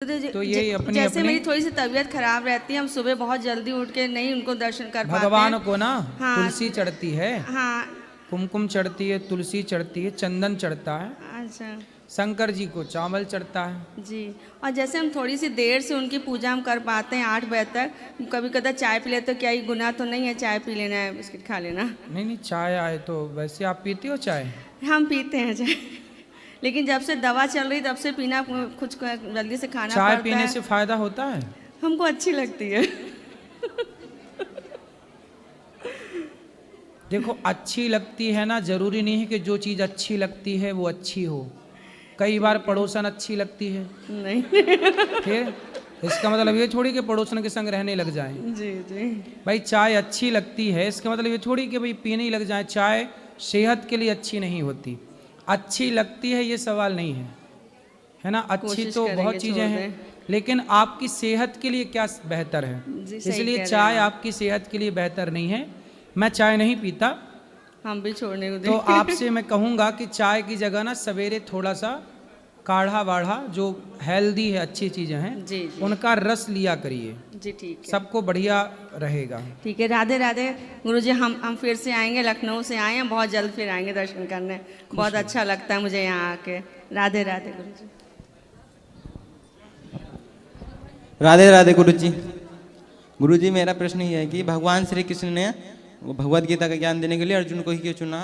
गुरुदेव जी, तो ये अपनी जैसे अपनी मेरी थोड़ी सी तबीयत खराब रहती है, हम सुबह बहुत जल्दी उठ के नहीं उनको दर्शन कर पाते हैं। भगवान को ना हाँ, तुलसी चढ़ती है, हाँ। कुमकुम चढ़ती है, तुलसी चढ़ती है, चंदन चढ़ता है, अच्छा शंकर जी को चावल चढ़ता है जी। और जैसे हम थोड़ी सी देर से उनकी पूजा हम कर पाते हैं 8 बजे तक, कभी कदा चाय पी लेते, तो क्या ये गुनाह तो नहीं है चाय पी लेना है, बिस्किट खा लेना? नहीं नहीं, चाय आए तो वैसे आप पीती हो चाय? हम पीते हैं चाय, लेकिन जब से दवा चल रही तब से पीना कुछ जल्दी से खाना चाय पड़ता पीने है। से फायदा होता है? हमको अच्छी लगती है। देखो, अच्छी लगती है ना, जरूरी नहीं है कि जो चीज़ अच्छी लगती है वो अच्छी हो। कई बार पड़ोसन अच्छी लगती है, नहीं। फिर इसका मतलब ये थोड़ी कि पड़ोसन के संग रहने लग जाएं। जी जी। भाई चाय अच्छी लगती है, इसका मतलब ये थोड़ी कि भाई पीने ही लग जाए। चाय सेहत के लिए अच्छी नहीं होती, अच्छी लगती है ये सवाल नहीं है, है ना। अच्छी कोशिश तो करेंगे बहुत चीज़ें छोड़ हैं, दें। लेकिन आपकी सेहत के लिए क्या बेहतर है, जी, सही इसलिए कह रहे चाय हैं आप। आपकी सेहत के लिए बेहतर नहीं है। मैं चाय नहीं पीता, हम भी छोड़ने को तो दें। आपसे मैं कहूँगा कि चाय की जगह ना सवेरे थोड़ा सा काढ़ा वाढ़ा, जो हेल्दी है, अच्छी चीज़ें हैं, जी जी। उनका रस लिया करिए, जी ठीक है। सबको बढ़िया रहेगा। ठीक है, राधे राधे गुरुजी। हम फिर से आएंगे, लखनऊ से आए हैं, बहुत जल्द फिर आएंगे दर्शन करने। बहुत अच्छा लगता है मुझे यहाँ आके। राधे राधे गुरुजी। राधे राधे गुरुजी। गुरुजी, मेरा प्रश्न ये है कि भगवान श्री कृष्ण ने भगवद गीता का ज्ञान देने के लिए अर्जुन को ही क्यों चुना?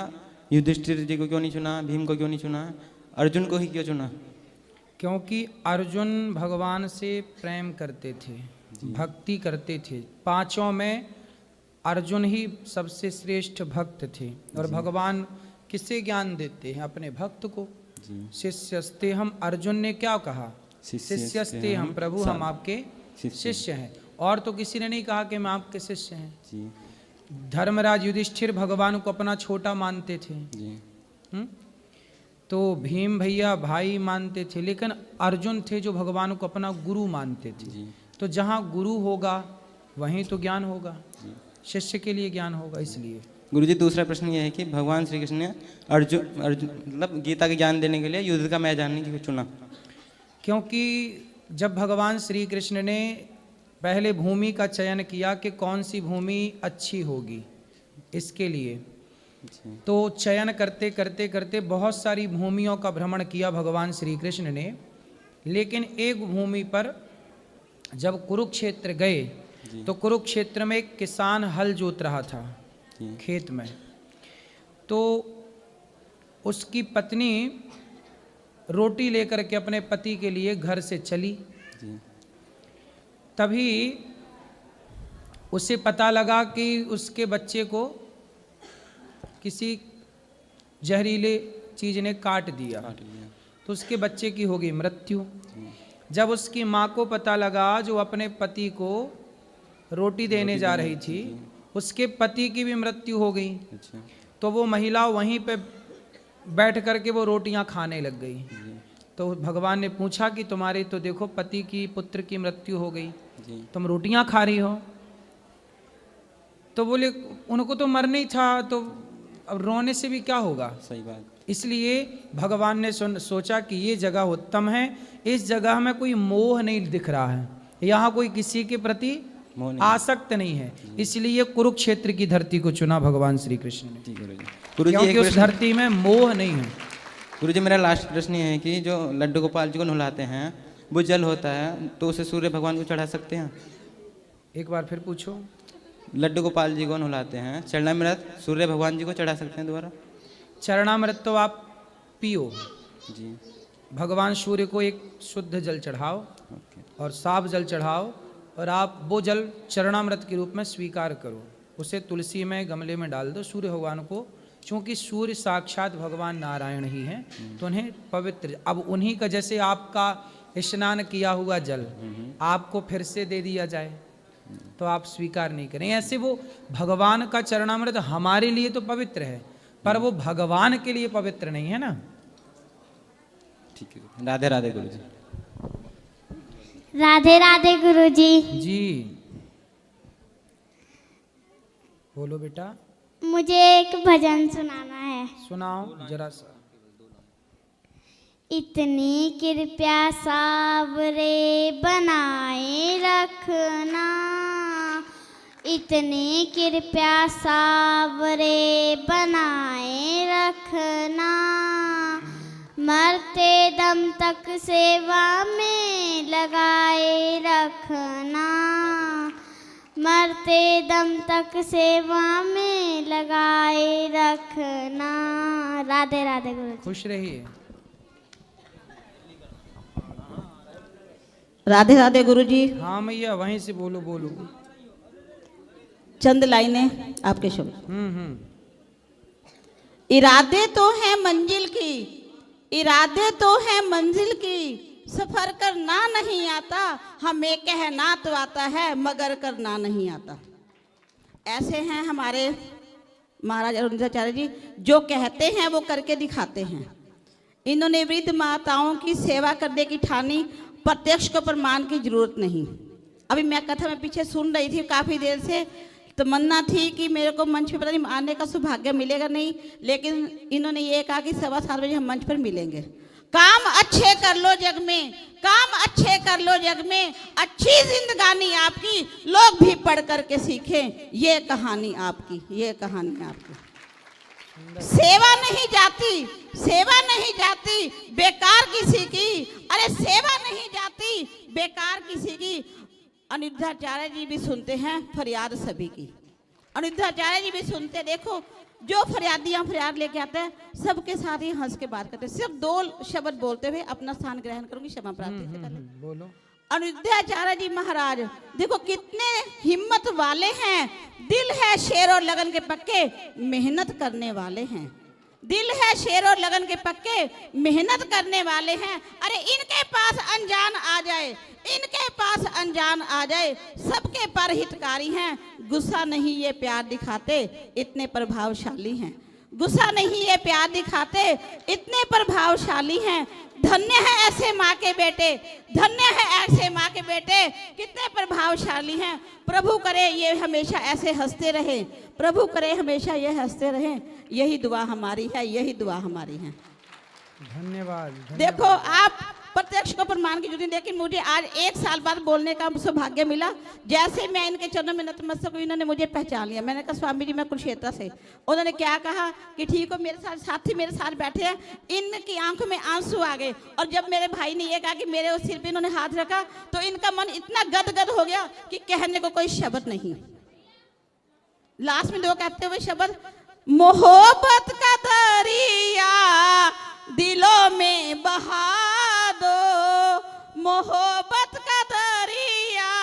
युधिष्ठिर जी को क्यों नहीं चुना? भीम को क्यों नहीं चुना? अर्जुन को ही क्यों चुना? क्योंकि अर्जुन भगवान से प्रेम करते थे, भक्ति करते थे। पांचों में अर्जुन ही सबसे श्रेष्ठ भक्त थे। और भगवान किससे ज्ञान देते हैं? अपने भक्त को। शिष्यस्ते हम, अर्जुन ने क्या कहा? शिष्यस्ते हम, प्रभु हम आपके शिष्य हैं। और तो किसी ने नहीं कहा कि हम आपके शिष्य हैं। जी धर्मराज युधिष्ठिर भगवान को अपना छोटा मानते थे, जी। तो भीम भैया भाई मानते थे, लेकिन अर्जुन थे जो भगवान को अपना गुरु मानते थे। जी। तो जहाँ गुरु होगा वहीं तो ज्ञान होगा, शिष्य के लिए ज्ञान होगा। इसलिए गुरुजी, दूसरा प्रश्न ये है कि भगवान श्री कृष्ण ने अर्जुन मतलब गीता के ज्ञान देने के लिए युद्ध का मैदान क्यों चुना? क्योंकि जब भगवान श्री कृष्ण ने पहले भूमि का चयन किया कि कौन सी भूमि अच्छी होगी, इसके लिए तो चयन करते करते करते बहुत सारी भूमियों का भ्रमण किया भगवान श्री कृष्ण ने। लेकिन एक भूमि पर जब कुरुक्षेत्र गए तो कुरुक्षेत्र में एक किसान हल जोत रहा था खेत में, तो उसकी पत्नी रोटी लेकर के अपने पति के लिए घर से चली। तभी उसे पता लगा कि उसके बच्चे को किसी जहरीले चीज ने काट दिया, तो उसके बच्चे की हो गई मृत्यु। जब उसकी माँ को पता लगा, जो अपने पति को रोटी देने जा रही थी, उसके पति की भी मृत्यु हो गई, तो वो महिला वहीं पे बैठ करके वो रोटियां खाने लग गई। तो भगवान ने पूछा कि तुम्हारे तो देखो पति की पुत्र की मृत्यु हो गई, तुम रोटियां खा रही हो। तो बोले उनको तो मरना ही था, तो अब रोने से भी क्या होगा। सही बात। इसलिए भगवान ने सोचा कि ये जगह उत्तम है, इस जगह में कोई मोह नहीं दिख रहा है, यहाँ कोई किसी के प्रति आसक्त नहीं है, इसलिए कुरुक्षेत्र की धरती को चुना भगवान श्री कृष्ण ने, क्योंकि उस धरती में मोह नहीं है। गुरुजी, मेरा लास्ट प्रश्न ये है कि जो लड्डू गोपाल जी को नहलाते हैं वो जल होता है, तो उसे सूर्य भगवान को चढ़ा सकते हैं? एक बार फिर पूछो। लड्डू गोपाल जी को नहलाते हैं, चरणामृत सूर्य भगवान जी को चढ़ा सकते हैं दोबारा? चरणामृत तो आप पियो जी। भगवान सूर्य को एक शुद्ध जल चढ़ाओ और साफ जल चढ़ाओ, और आप वो जल चरणामृत के रूप में स्वीकार करो। उसे तुलसी में गमले में डाल दो सूर्य भगवान को, क्योंकि सूर्य साक्षात भगवान नारायण ही हैं, तो उन्हें पवित्र, अब उन्हीं का जैसे आपका स्नान किया हुआ जल आपको फिर से दे दिया जाए तो आप स्वीकार नहीं करें। ऐसे वो भगवान का चरणामृत हमारे लिए तो पवित्र है, पर वो भगवान के लिए पवित्र नहीं है ना। ठीक है, राधे राधे गुरुजी। राधे राधे गुरुजी। जी बोलो बेटा। मुझे एक भजन सुनाना है। सुनाओ जरा सा। इतनी कृपया सावरे बनाए रखना, इतनी कृपया सावरे बनाए रखना, मरते दम तक सेवा में लगाए रखना, मरते दम तक सेवा में लगाए रखना। राधे राधे गुरु जी। खुश रहिए। राधे राधे गुरु जी। हाँ मैया वहीं से बोलो बोलो। चंद लाइनें आपके शुभ। इरादे तो है मंजिल की, इरादे तो है मंजिल की, सफर करना नहीं आता, हमें कहना तो आता है मगर करना नहीं आता। ऐसे हैं हमारे महाराज अरुणाचार्य जी, जो कहते हैं वो करके दिखाते हैं। इन्होंने वृद्ध माताओं की सेवा करने की ठानी, प्रत्यक्ष को प्रमाण की जरूरत नहीं। अभी मैं कथा में पीछे सुन रही थी, काफ़ी देर से तमन्ना थी कि मेरे को मंच पर पता नहीं आने का सौभाग्य मिलेगा नहीं, लेकिन इन्होंने ये कहा कि 7:15 बजे हम मंच पर मिलेंगे। काम अच्छे कर लो जग में, काम अच्छे कर लो जग में, अच्छी जिंदगानी आपकी, लोग भी पढ़ करके सीखें, ये कहानी आपकी, ये कहानी आपकी। सेवा नहीं जाती, सेवा नहीं जाती बेकार किसी की, अरे सेवा नहीं जाती बेकार किसी की। अनिरुद्धाचार्य जी भी सुनते हैं फरियाद सभी की, अनिरुद्धाचार्य जी भी सुनते। देखो जो फरियादियां फरियाद लेके आते हैं सबके साथ ही हंस के बात करते हैं, सिर्फ 2 शब्द बोलते हुए अपना स्थान ग्रहण करूंगी, क्षमा प्रार्थी से पहले बोलो। अनिरुद्धाचार्य जी महाराज देखो कितने हिम्मत वाले हैं, दिल है शेर और लगन के पक्के, मेहनत करने वाले हैं, दिल है शेर और लगन के पक्के, मेहनत करने वाले हैं। अरे इनके पास अनजान आ जाए, इनके पास अनजान आ जाए, सबके पर हितकारी हैं, गुस्सा नहीं ये प्यार दिखाते, इतने प्रभावशाली हैं, गुस्सा नहीं ये प्यार दिखाते, इतने प्रभावशाली हैं। धन्य है ऐसे माँ के बेटे, धन्य है ऐसे माँ के बेटे, कितने प्रभावशाली हैं। प्रभु करे ये हमेशा ऐसे हंसते रहे, प्रभु करे हमेशा ये हंसते रहे, यही दुआ हमारी है, यही दुआ हमारी है। धन्यवाद। देखो आप प्रत्यक्ष को प्रमाण की जुटी, लेकिन मुझे आज 1 साल बाद बोलने का सौभाग्य मिला। जैसे मैं इनके चरणों में नतमस्तक हुई, इन्होंने मुझे पहचान लिया। मैंने कहा स्वामी जी मैं कुरुक्षेत्र से। उन्होंने क्या कहा कि ठीक हो, मेरे साथ साथी मेरे साथ बैठे हैं, इनकी आंखों में आंसू आ गए। और जब मेरे भाई ने ये कहा कि मेरे सिर पे इन्होंने हाथ रखा तो इनका मन इतना गदगद हो गया कि कहने को कोई शब्द नहीं। लास्ट में 2 कहते हुए शब्द, मोहब्बत का दरिया दिलों में बहा दो, मोहब्बत का दरिया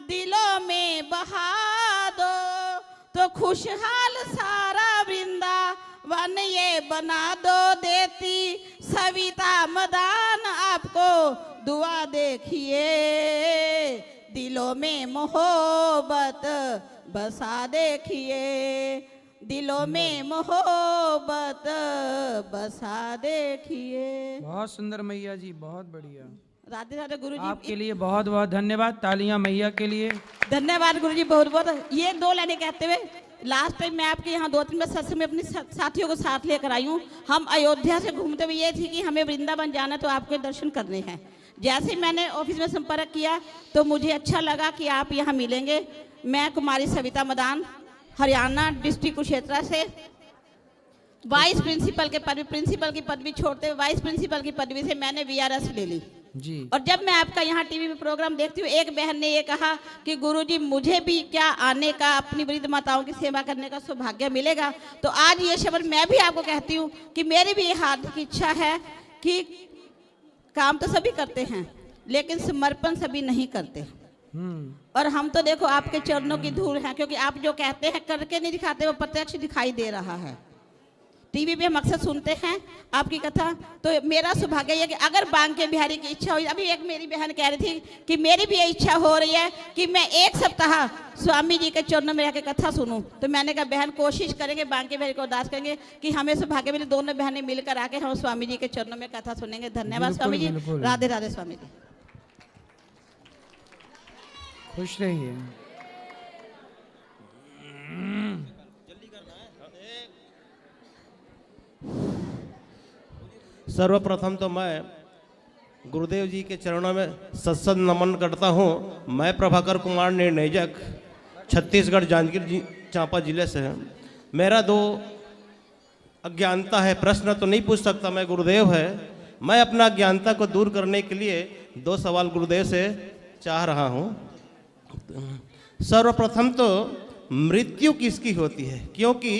दिलों में बहा दो, तो खुशहाल सारा वृंदावन ये बना दो, देती सविता मदान आपको दुआ देखिए, दिलों में मोहब्बत बसा देखिए, दिलों में मोहब्बत बसा देखिए। बहुत सुंदर मैया जी, बहुत बढ़िया। राधे राधे गुरु जी, आपके लिए बहुत बहुत धन्यवाद। तालियां मैया के लिए। धन्यवाद गुरु जी, बहुत बहुत। ये 2 लाइनें कहते हुए लास्ट टाइम मैं आपके यहाँ 2-3 बार सत्संग में अपने साथियों को साथ लेकर आई हूँ। हम अयोध्या से घूमते हुए ये थी कि हमें वृंदावन जाना, तो आपके दर्शन करने हैं। जैसे मैंने ऑफिस में संपर्क किया तो मुझे अच्छा लगा कि आप यहाँ मिलेंगे। मैं कुमारी सविता मदान, हरियाणा डिस्ट्रिक्ट कुरुक्षेत्र से, वाइस प्रिंसिपल के पदवी, प्रिंसिपल की पदवी छोड़ते हुए वाइस प्रिंसिपल की पदवी से मैंने VRS ले ली जी। और जब मैं आपका यहाँ टीवी में प्रोग्राम देखती हूँ, एक बहन ने ये कहा कि गुरुजी मुझे भी क्या आने का, अपनी वृद्ध माताओं की सेवा करने का सौभाग्य मिलेगा। तो आज ये शब्द मैं भी आपको कहती हूँ कि मेरी भी ये हार्दिक इच्छा है कि काम तो सभी करते हैं लेकिन समर्पण सभी नहीं करते। और हम तो देखो आपके चरणों की धूल हैं, क्योंकि आप जो कहते हैं करके नहीं दिखाते, वो प्रत्यक्ष दिखाई दे रहा है। टीवी पे हम अक्सर सुनते हैं आपकी कथा, तो मेरा सौभाग्य है कि अगर बांके बिहारी की इच्छा हुई, अभी एक मेरी बहन कह रही थी कि मेरी भी ये इच्छा हो रही है कि मैं 1 सप्ताह स्वामी जी के चरणों में रह के कथा सुनूं। तो मैंने कहा बहन कोशिश करेंगे, बांके बिहारी को अरदास करेंगे कि हमें सौभाग्य मिले, दोनों बहनें मिलकर आके हम स्वामी जी के चरणों में कथा सुनेंगे। धन्यवाद स्वामी जी, राधे राधे स्वामी जी। खुश रहिए। सर्वप्रथम तो मैं गुरुदेव जी के चरणों में सत्संग नमन करता हूँ। मैं प्रभाकर कुमार निर्णयजक छत्तीसगढ़ जांजगीर चांपा जिले से है। मेरा दो अज्ञानता है, प्रश्न तो नहीं पूछ सकता मैं, गुरुदेव है। मैं अपना अज्ञानता को दूर करने के लिए दो सवाल गुरुदेव से चाह रहा हूँ। सर्वप्रथम तो मृत्यु किसकी होती है? क्योंकि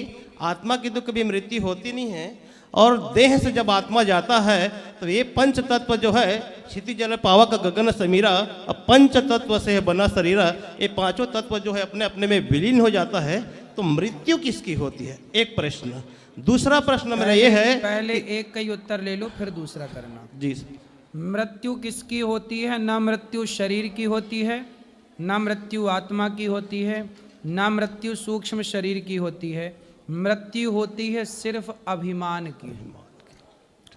आत्मा की तो कभी मृत्यु होती नहीं है, और देह से जब आत्मा जाता है तो ये पंच तत्व जो है, क्षिति जल पावक गगन समीरा, अब पंच तत्व से बना शरीरा, ये पांचों तत्व जो है अपने अपने में विलीन हो जाता है। तो मृत्यु किसकी होती है? एक प्रश्न। दूसरा प्रश्न मेरा ये है, पहले एक का ही उत्तर ले लो फिर दूसरा करना। जी, मृत्यु किसकी होती है? न मृत्यु शरीर की होती है, न मृत्यु आत्मा की होती है, न मृत्यु सूक्ष्म शरीर की होती है। मृत्यु होती है सिर्फ अभिमान की।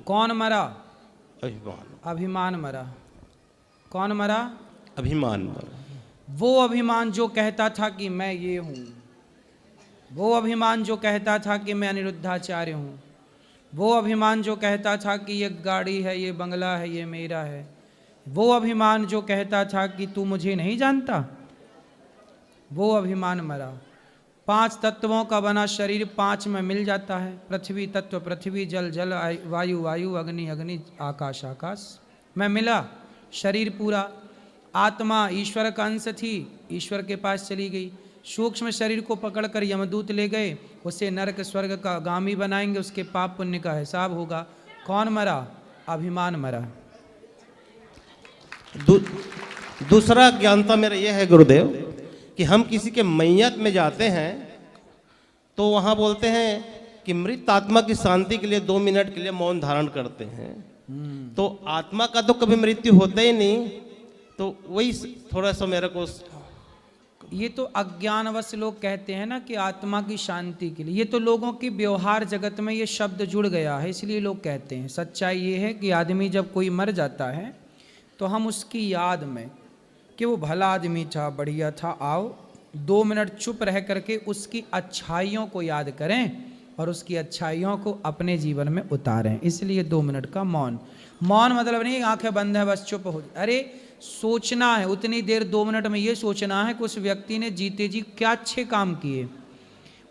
कौन मरा? अभिमान। अभिमान मरा। कौन मरा? अभिमान मरा। वो अभिमान जो कहता था कि मैं ये हूँ, वो अभिमान जो कहता था कि मैं अनिरुद्धाचार्य हूँ, वो अभिमान जो कहता था कि ये गाड़ी है, ये बंगला है, ये मेरा है, वो अभिमान जो कहता था कि तू मुझे नहीं जानता, वो अभिमान मरा। पांच तत्वों का बना शरीर पांच में मिल जाता है। पृथ्वी तत्व पृथ्वी, जल जल, वायु वायु, अग्नि अग्नि, आकाश आकाश में मिला शरीर पूरा। आत्मा ईश्वर का अंश थी, ईश्वर के पास चली गई। सूक्ष्म शरीर को पकड़कर यमदूत ले गए, उसे नरक स्वर्ग का गामी बनाएंगे, उसके पाप पुण्य का हिसाब होगा। कौन मरा? अभिमान मरा। दूसरा ज्ञानता मेरा यह है गुरुदेव कि हम किसी के मैयत में जाते हैं तो वहाँ बोलते हैं कि मृत आत्मा की शांति के लिए 2 मिनट के लिए मौन धारण करते हैं। तो आत्मा का तो कभी मृत्यु होता ही नहीं। तो वही थोड़ा सा मेरे को, ये तो अज्ञानवश लोग कहते हैं ना कि आत्मा की शांति के लिए। ये तो लोगों की व्यवहार जगत में ये शब्द जुड़ गया है, इसलिए लोग कहते हैं। सच्चाई ये है कि आदमी जब कोई मर जाता है तो हम उसकी याद में कि वो भला आदमी था, बढ़िया था, आओ 2 मिनट चुप रह करके उसकी अच्छाइयों को याद करें और उसकी अच्छाइयों को अपने जीवन में उतारें। इसलिए 2 मिनट का मौन। मौन मतलब नहीं आंखें बंद है बस चुप हो, अरे सोचना है उतनी देर 2 मिनट में। ये सोचना है कि उस व्यक्ति ने जीते जी क्या अच्छे काम किए,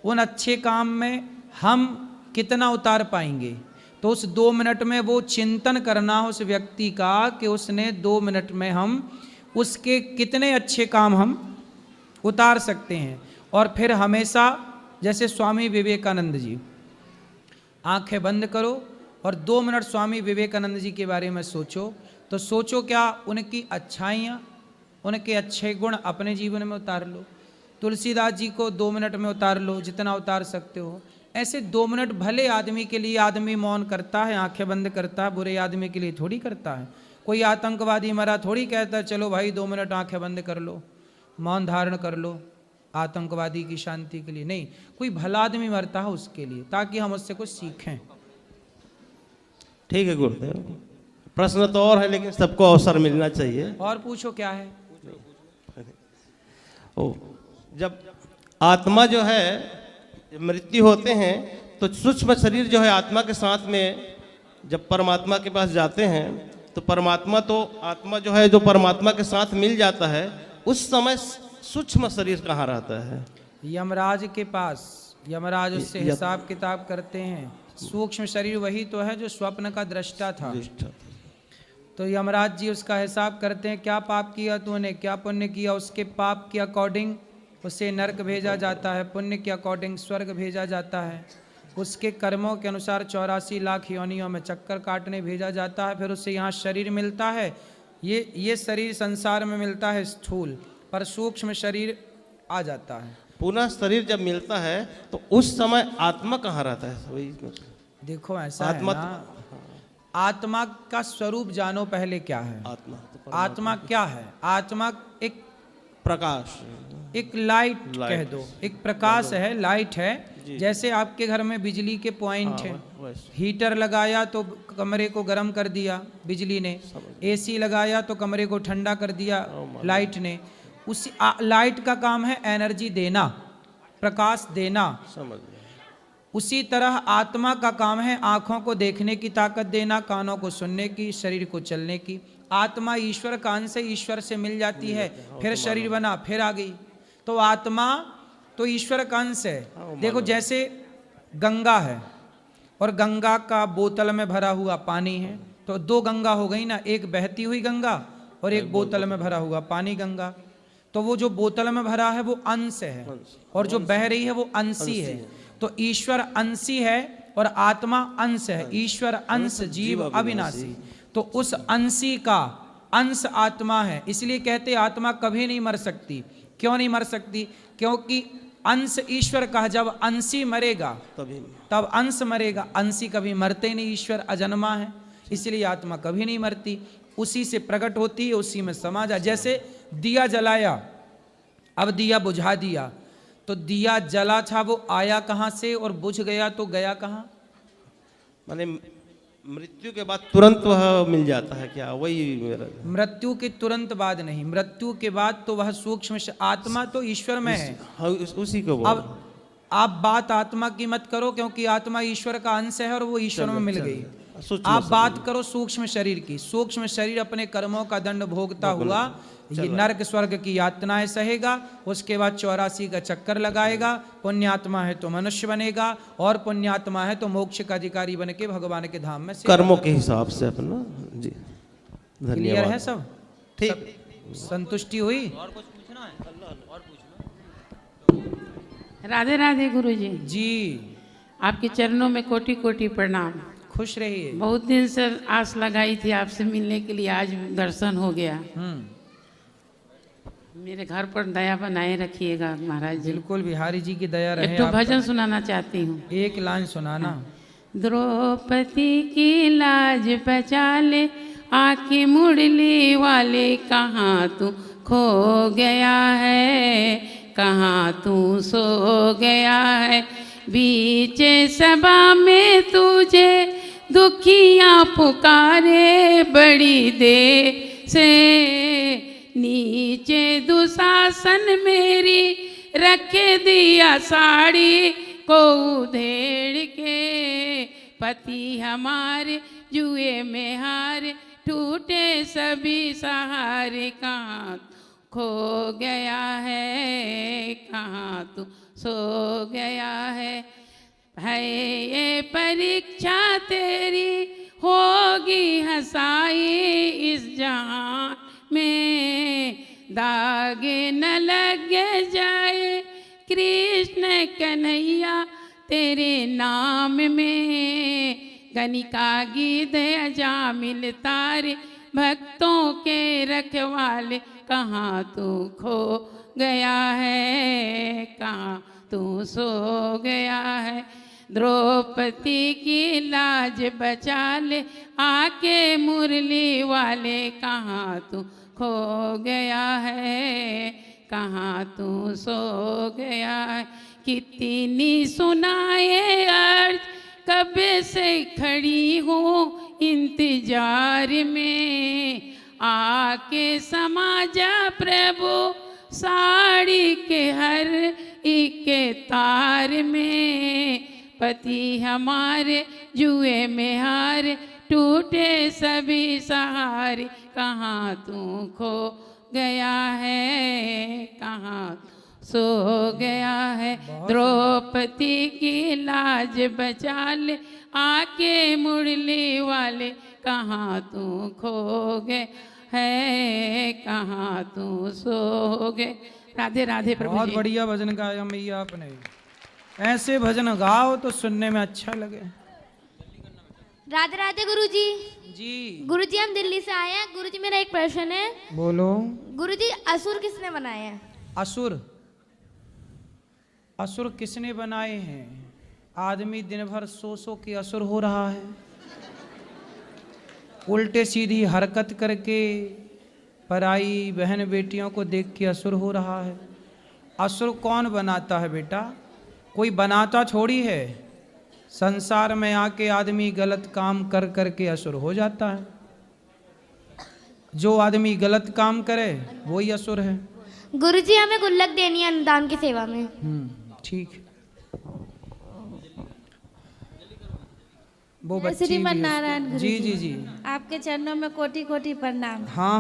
उन अच्छे काम में हम कितना उतार पाएंगे। तो उस 2 मिनट में वो चिंतन करना उस व्यक्ति का कि उसने 2 मिनट में हम उसके कितने अच्छे काम हम उतार सकते हैं। और फिर हमेशा जैसे स्वामी विवेकानंद जी, आंखें बंद करो और 2 मिनट स्वामी विवेकानंद जी के बारे में सोचो। तो सोचो क्या उनकी अच्छाइयाँ, उनके अच्छे गुण अपने जीवन में उतार लो। तुलसीदास जी को 2 मिनट में उतार लो, जितना उतार सकते हो। ऐसे 2 मिनट भले आदमी के लिए आदमी मौन करता है, आंखें बंद करता है, बुरे आदमी के लिए थोड़ी करता है। कोई आतंकवादी मरा थोड़ी कहता है चलो भाई 2 मिनट आंखें बंद कर लो, मौन धारण कर लो आतंकवादी की शांति के लिए। नहीं, कोई भला आदमी मरता है उसके लिए, ताकि हम उससे कुछ सीखें। ठीक है गुरुदेव, प्रश्न तो और है लेकिन सबको अवसर मिलना चाहिए। और पूछो क्या है। जब आत्मा जो है मृत्यु होते हैं तो सूक्ष्म शरीर जो है आत्मा के साथ में जब परमात्मा के पास जाते हैं तो परमात्मा तो आत्मा जो है जो परमात्मा के साथ मिल जाता है, उस समय सूक्ष्म शरीर कहाँ रहता है? यमराज के पास। यमराज उससे हिसाब किताब करते हैं। सूक्ष्म शरीर वही तो है जो स्वप्न का दृष्टा था। तो यमराज जी उसका हिसाब करते हैं, क्या पाप किया तूने, क्या पुण्य किया। उसके पाप के अकॉर्डिंग उसे नरक भेजा जाता है, पुण्य के अकॉर्डिंग स्वर्ग भेजा जाता है। उसके कर्मों के अनुसार 84 लाख योनियों में चक्कर काटने भेजा जाता है। फिर उसे यहाँ शरीर मिलता है। ये शरीर संसार में मिलता है स्थूल, पर सूक्ष्म शरीर आ जाता है। पुनः शरीर जब मिलता है तो उस समय आत्मा कहाँ रहता है? वही देखो ऐसा आत्मा है ना, आत्मा का स्वरूप जानो पहले क्या है। आत्मा क्या है? आत्मा एक प्रकाश, एक लाइट कह दो, एक प्रकाश है, लाइट है। जैसे आपके घर में बिजली के पॉइंट है, हीटर लगाया तो कमरे को गर्म कर दिया बिजली ने, एसी लगाया तो कमरे को ठंडा कर दिया लाइट ने। उसी लाइट का काम है एनर्जी देना, प्रकाश देना। उसी तरह आत्मा का काम है आंखों को देखने की ताकत देना, कानों को सुनने की, शरीर को चलने की। आत्मा ईश्वर का अंश है, ईश्वर से मिल जाती है, फिर शरीर बना, फिर आ गई। तो आत्मा तो ईश्वर का अंश है। देखो जैसे गंगा है और गंगा का बोतल में भरा हुआ पानी है, तो दो गंगा हो गई ना, एक बहती हुई गंगा और एक बोतल में भरा हुआ पानी गंगा। तो वो जो बोतल में भरा है वो अंश है और जो बह रही है वो अंशी है। तो ईश्वर अंशी है और आत्मा अंश है। ईश्वर अंश, जीव अविनाशी। तो उस अंशी का अंश आत्मा है। इसलिए कहते आत्मा कभी नहीं मर सकती। क्यों नहीं मर सकती? क्योंकि अंश ईश्वर का, जब अंशी मरेगा तब अंश मरेगा। अंशी कभी मरते नहीं, ईश्वर अजन्मा है, इसलिए आत्मा कभी नहीं मरती। उसी से प्रकट होती है, उसी में समा जा। जैसे दिया जलाया, अब दिया बुझा दिया, तो दिया जला था वो आया कहाँ से और बुझ गया तो गया कहाँ? माने मृत्यु के बाद तुरंत वह मिल जाता है क्या? वही मेरा मृत्यु के तुरंत बाद नहीं, मृत्यु के बाद तो वह सूक्ष्म आत्मा तो ईश्वर में है। उसी को बोल। अब आप बात आत्मा की मत करो, क्योंकि आत्मा ईश्वर का अंश है और वो ईश्वर में मिल गई। आप बात करो सूक्ष्म शरीर की। सूक्ष्म शरीर अपने कर्मों का दंड भोगता हुआ ये नरक स्वर्ग की यातनाएं सहेगा, उसके बाद 84 का चक्कर लगाएगा। पुण्यात्मा है तो मनुष्य बनेगा और पुण्यात्मा है तो मोक्ष का अधिकारी बन के भगवान के धाम में कर्मों के हिसाब से अपना। जी क्लियर धन्यवाद है सब? ठीक, संतुष्टि हुई? और कुछ पूछना है? और पूछना। राधे राधे गुरुजी, जी आपके चरणों में कोटि कोटि प्रणाम। खुश रहिए। बहुत दिन से आस लगाई थी आपसे मिलने के लिए, आज दर्शन हो गया। मेरे घर पर दया बनाए रखिएगा महाराज जी। बिल्कुल, बिहारी जी की दया रहे। एक तो आप भजन सुनाना चाहती हूँ। एक लाइन सुनाना। द्रौपदी की लाज बचा ले, आके मुरली वाले कहाँ तू खो गया है, कहाँ तू सो गया है। बीचे सभा में तुझे दुखियाँ पुकारे, बड़ी देर से नीचे दुशासन मेरी रखे दिया साड़ी को उधेड़ के। पति हमारे जुए में हारे, टूटे सभी सहारे, कहाँ खो गया है, कहाँ तू सो गया है। ये परीक्षा तेरी होगी हंसाई, इस जहां में दागे न लग जाए कृष्ण कन्हैया तेरे नाम में। गणिका गीत अजामिल तारे, भक्तों के रखवाले, कहाँ तू खो गया है, कहाँ तू सो गया है। द्रौपदी की लाज बचा ले, आके मुरली वाले, कहाँ तू खो गया है, कहाँ तू सो गया है। कितनी सुनाए अर्ज, कब से खड़ी हूँ इंतजार में, आके समा जा प्रभु साड़ी के हर एक तार में। पति हमारे जुए में हारे, टूटे सभी सहारे, कहाँ तू खो गया है, कहाँ सो गया है। द्रौपदी की लाज बचा ले, आके मुरली वाले, कहाँ तू खो गए है, कहाँ तू सो गए। राधे राधे प्रभु बहुत जी। बढ़िया भजन गाया मैया आपने। ऐसे भजन गाओ तो सुनने में अच्छा लगे। राधे राधे गुरुजी। जी गुरुजी हम दिल्ली से आए हैं। गुरुजी मेरा एक प्रश्न है। बोलो। गुरुजी असुर किसने बनाए हैं? असुर, असुर किसने बनाए हैं? आदमी दिन भर सो सो के असुर हो रहा है, उल्टे सीधी हरकत करके पराई बहन बेटियों को देख के असुर हो रहा है। असुर कौन बनाता है बेटा? कोई बनाता थोड़ी है। संसार में आके आदमी गलत काम कर करके असुर हो जाता है। जो आदमी गलत काम करे वही असुर है। गुरुजी हमें गुल्लक देनी है अनुदान की सेवा में। ठीक। वो जय बच्ची भी श्रीमन उसको- नारायण गुरु जी जी जी आपके चरणों में कोटि कोटि प्रणाम। हाँ